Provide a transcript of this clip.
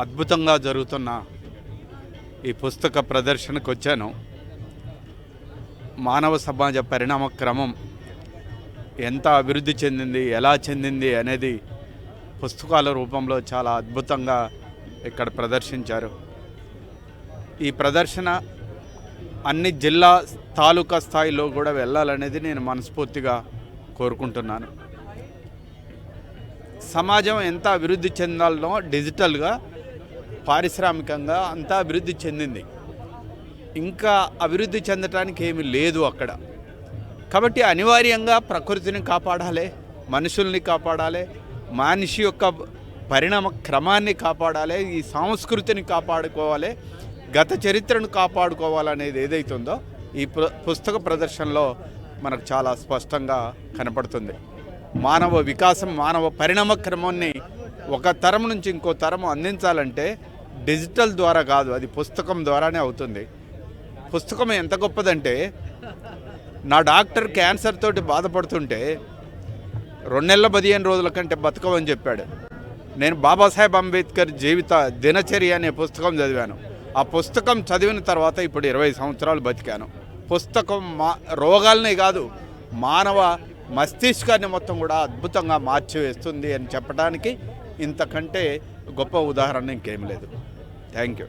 అద్భుతంగా జరుగుతున్న ఈ పుస్తక ప్రదర్శనకు వచ్చాను. మానవ సమాజ పరిణామ క్రమం ఎంత అభివృద్ధి చెందింది, ఎలా చెందింది అనేది పుస్తకాల రూపంలో చాలా అద్భుతంగా ఇక్కడ ప్రదర్శించారు. ఈ ప్రదర్శన అన్ని జిల్లా తాలూకా స్థాయిలో కూడా వెళ్ళాలనేది నేను మనస్ఫూర్తిగా కోరుకుంటున్నాను. సమాజం ఎంత అభివృద్ధి చెందాలనో డిజిటల్గా, పారిశ్రామికంగా అంతా అభివృద్ధి చెందింది. ఇంకా అభివృద్ధి చెందటానికి ఏమీ లేదు అక్కడ. కాబట్టి అనివార్యంగా ప్రకృతిని కాపాడాలి, మనుషుల్ని కాపాడాలి, మనిషి యొక్క పరిణామ క్రమాన్ని కాపాడాలి, ఈ సంస్కృతిని కాపాడుకోవాలి, గత చరిత్రను కాపాడుకోవాలనేది ఏదైతుందో ఈ పుస్తక ప్రదర్శనలో మనకు చాలా స్పష్టంగా కనపడుతుంది. మానవ వికాసం, మానవ పరిణామ క్రమాన్ని ఒక తరం నుంచి ఇంకో తరం అందించాలంటే డిజిటల్ ద్వారా కాదు, అది పుస్తకం ద్వారానే అవుతుంది. పుస్తకం ఎంత గొప్పదంటే, నా డాక్టర్ క్యాన్సర్ తోటి బాధపడుతుంటే 2 నెలల 15 రోజుల కంటే బతకమని చెప్పాడు. నేను బాబాసాహెబ్ అంబేద్కర్ జీవిత దినచర్య అనే పుస్తకం చదివాను. ఆ పుస్తకం చదివిన తర్వాత ఇప్పుడు 20 సంవత్సరాలు బతికాను. పుస్తకం రోగాలనే కాదు, మానవ మస్తిష్కాన్ని మొత్తం కూడా అద్భుతంగా మార్చివేస్తుంది అని చెప్పడానికి ఇంతకంటే గొప్ప ఉదాహరణ ఇంకేం లేదు. Thank you.